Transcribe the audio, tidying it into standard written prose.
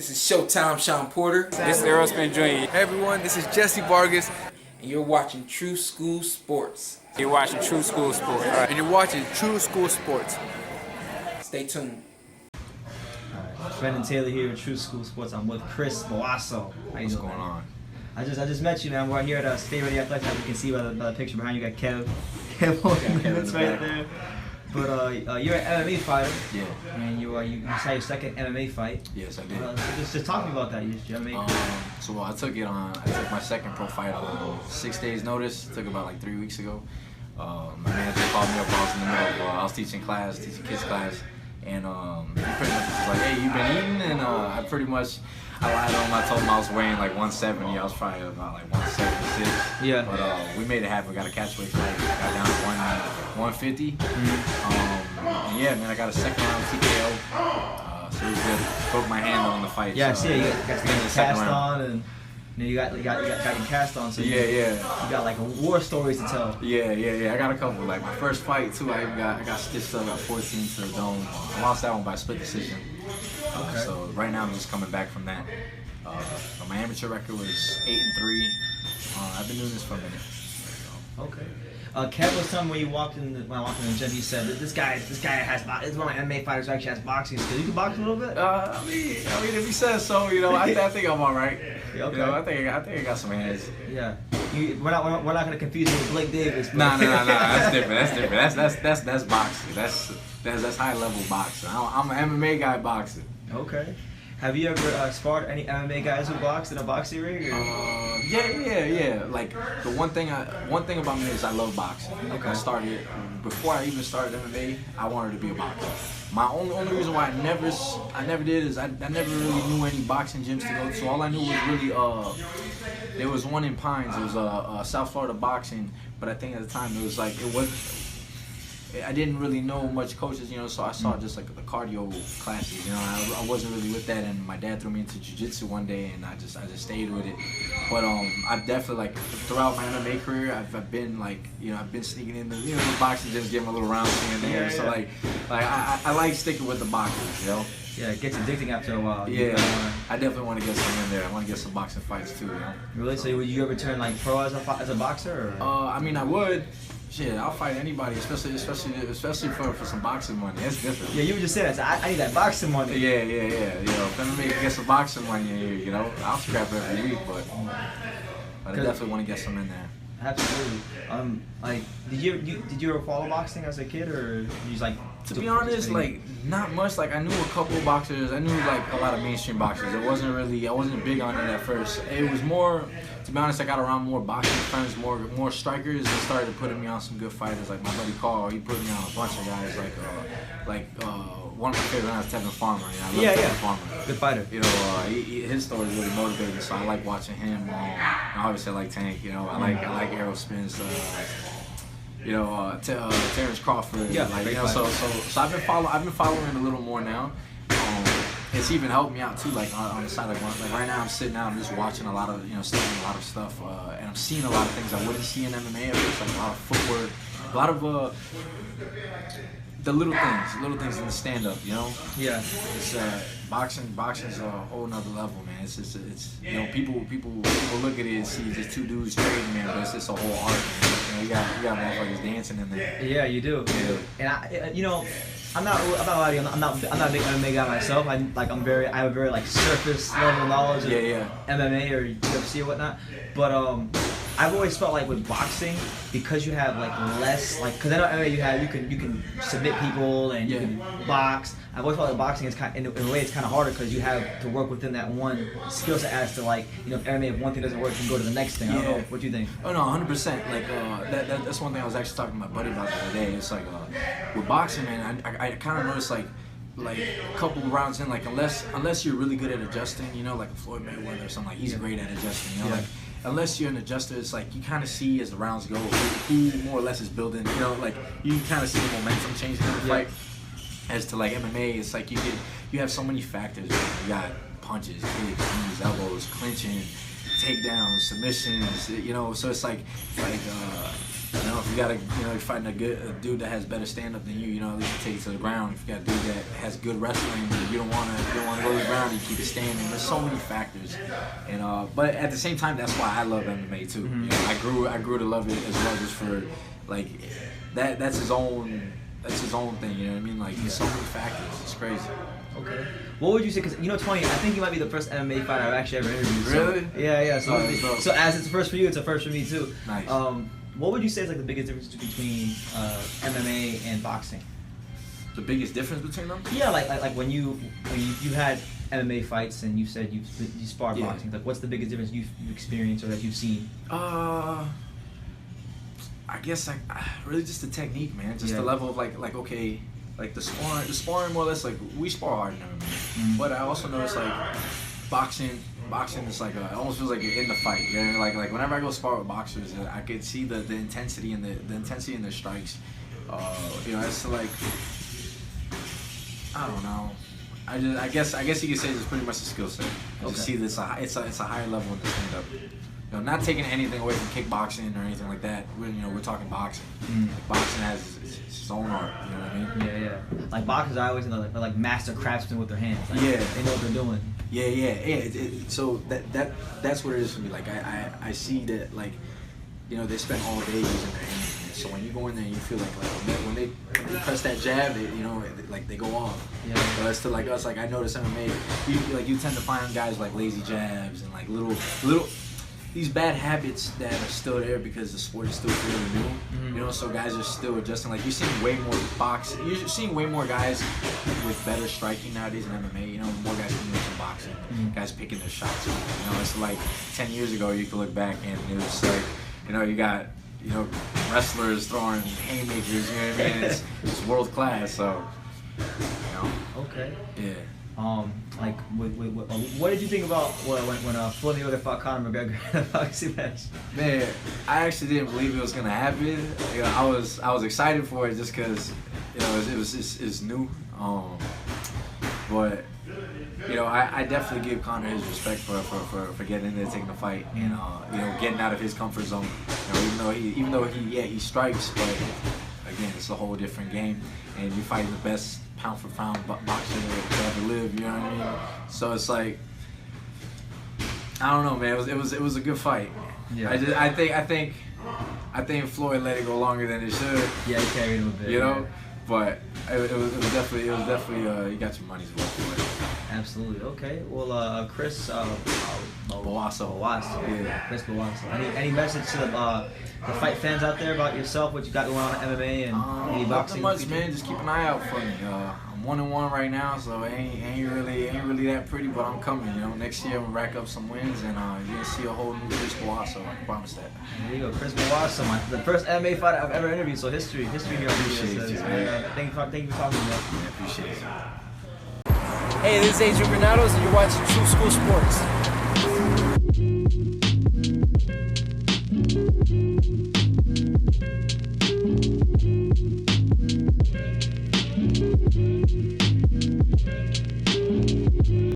This is Showtime Sean Porter. This is Aerosmith Jr. Hey everyone, this is Jesse Vargas. And you're watching True School Sports. You're watching True School Sports. All right. And you're watching True School Sports. Stay tuned. Brendan Taylor here with True School Sports. I'm with Chris Boasso. What's going on? I just met you, man. We're here at Stay Ready Athletics. As you can see by the picture behind you, got Kev. Kevin's right there. But you're an MMA fighter. Yeah. And you had your second MMA fight. Yes, I did. So just talk to me about that. Your MMA. So I took my second pro fight on 6 days notice. It took about like 3 weeks ago. My manager called me up. I was in the middle of, I was teaching kids class. And he pretty much was like, hey, you been eating? And I lied on him. I told him I was weighing like 170. I was probably about like 176. Yeah. But we made it happen. We got a catchweight fight. Got down to 150. And yeah, man, I got a second round TKO. So it was good. Broke my hand on the fight. Yeah, so, I see. You got to get the cast on, and you got your cast on. So yeah. You got like war stories to tell. Yeah. I got a couple. Like my first fight too. I got stitched up. Got 14 to the dome. I lost that one by split decision. Okay. So right now I'm just coming back from that. My amateur record was 8-3. I've been doing this for a minute. Okay. Kev was telling me when I walked in the gym, he said that this guy has it's one of my MMA fighters who actually has boxing skills. You can box a little bit? I mean, if he says so, I think I'm all right. Okay. I think I got some hands. Yeah. We're not gonna confuse you with Blake Davis. Nah. That's different. That's boxing. That's high level boxing. I'm an MMA guy boxing. Okay. Have you ever sparred any MMA guys who box in a boxing ring? Yeah. Like the one thing about me is I love boxing. Like Okay. Before I even started MMA, I wanted to be a boxer. My only reason why I never did is I never really knew any boxing gyms to go to. All I knew was really there was one in Pines. It was South Florida boxing, but I think at the time I didn't really know much coaches, so I saw just like the cardio classes, I wasn't really with that, and my dad threw me into jiu-jitsu one day, and I just stayed with it. But I've definitely, like, throughout my MMA career, I've been like, I've been sneaking in the boxing gyms, getting a little rounds here and there. So like I like sticking with the boxers, Yeah, it gets addicting after a while. Yeah, I definitely want to get some in there. I want to get some boxing fights too, Really? So would you ever turn like pro as a boxer? Or? I mean, I would. Shit, I'll fight anybody, especially for some boxing money. That's different. Yeah, you were just saying that. I need that boxing money. Yeah. If I'm making get some boxing money, I'll scrap every week, but I definitely want to get some in there. Absolutely. Like, did you ever follow boxing as a kid, or you just like? To be honest, like not much. Like I knew a couple of boxers. I knew like a lot of mainstream boxers. I wasn't big on it at first. It was more, to be honest, I got around more boxing friends, more strikers, and started putting me on some good fighters. Like my buddy Carl, he put me on a bunch of guys. One of my favorite guys, Tevin Farmer. I love Tevin Farmer. Good fighter. His story is really motivating, so I like watching him. Obviously, I like Tank. I like Aerosmith's. Terrence Crawford. Yeah, so I've been following it a little more now. It's even helped me out too, like on the side. Like right now, I'm sitting out, I'm just watching a lot of, studying a lot of stuff, and I'm seeing a lot of things I wouldn't see in MMA. At first, like a lot of footwork, a lot of the little things in the stand-up. Yeah. It's boxing's a whole nother level, man. It's people look at it and see just two dudes trading, man, but it's a whole art, man. You got motherfuckers dancing in there. Yeah, you do. Yeah. And I'm not a big MMA guy myself. I have a very like surface level knowledge of MMA or UFC or whatnot. But I've always felt like with boxing, because you have like less, like, because I know MMA you can submit people and you can box. I've always felt like boxing is in a way it's kind of harder because you have to work within that one skill set as to like, if MMA, if one thing doesn't work, you can go to the next thing. I don't know. What do you think? Oh no, 100%. Like that's one thing I was actually talking to my buddy about the other day. It's like with boxing, man, I kind of noticed like a couple rounds in, like unless you're really good at adjusting, like a Floyd Mayweather or something, like he's great at adjusting, like unless you're an adjuster, it's like you kind of see as the rounds go who more or less is building, like you can kind of see the momentum changing in the fight. As to like MMA, it's like you have so many factors. You got punches, kicks, knees, elbows, clinching, takedowns, submissions. So it's like You know, if you got you're fighting a dude that has better stand up than you know, at least take it to the ground. If you got a dude that has good wrestling, you don't want to go to the ground. You keep it standing. There's so many factors, and but at the same time, that's why I love MMA too. You know, I grew to love it as well, just for like that's his own thing. You know what I mean? Like there's so many factors. It's crazy. Okay. What would you say? Because you know, Tony, I think you might be the first MMA fighter I've actually ever interviewed. Really? Yeah. So as it's a first for you, it's a first for me too. Nice. What would you say is like the biggest difference between MMA and boxing? The biggest difference between them? Yeah, like when you had MMA fights and you said you sparred boxing. Like, what's the biggest difference you've experienced or that you've seen? I guess really just the technique, man. Just the level of like okay, like the sparring more or less, like we spar hard in MMA. But I also notice like boxing is like it almost feels like you're in the fight. You know? Like whenever I go spar with boxers, I could see the intensity and the intensity in their strikes. You know, it's like I don't know. I guess you could say it's pretty much a skill set. I just see this it's a higher level in the stand up. You know, not taking anything away from kickboxing or anything like that. We're talking boxing. Like, boxing has its own art. You know what I mean? Yeah. Like boxers, I always know they're like master craftsmen with their hands. Like, they know what they're doing. Yeah. So that's what it is for me. Like I see that, like, you know, they spend all day using their hands. So when you go in there, you feel like when they press that jab, they go off. Yeah. So it's to like us. Like I notice MMA, you tend to find guys like lazy jabs and like little these bad habits that are still there because the sport is still fairly new. You know, so guys are still adjusting. Like you're seeing way more guys with better striking nowadays in MMA. You know, more guys coming into boxing, guys picking their shots. You know, it's like 10 years ago you could look back and it was like, you know, you got wrestlers throwing haymakers. You know what I mean? It's world class. So, you know. Okay. Yeah. Like, what did you think about when Floyd Mayweather fought Conor McGregor in a boxing match? Man, I actually didn't believe it was gonna happen. You know, I was excited for it just because, you know, it's new. But you know, I definitely give Conor his respect for getting in there, taking the fight, and you know, getting out of his comfort zone. You know, even though he strikes, but again, it's a whole different game, and you're fighting the best pound for pound boxer to ever live. You know what I mean? So it's like, I don't know, man. It was a good fight. Yeah. I think Floyd let it go longer than it should. Yeah, he carried him a bit. You know, but it was definitely you got your money's worth for it. Absolutely. Okay. Well, Chris Boasso. Yeah. Chris Boasso. Any message to the fight fans out there about yourself, what you got going on in MMA and any boxing? Not much, man. Just keep an eye out for me. I'm 1-1 right now, so it ain't really that pretty, but I'm coming. You know, next year I'm gonna rack up some wins, and you're gonna see a whole new Chris Boasso. I can promise that. There you go, Chris Boasso, the first MMA fighter I've ever interviewed. So history here. Appreciate you, man. Thank you for talking to me. Yeah, appreciate it. Hey, this is Adrian Granados, and you're watching True School Sports.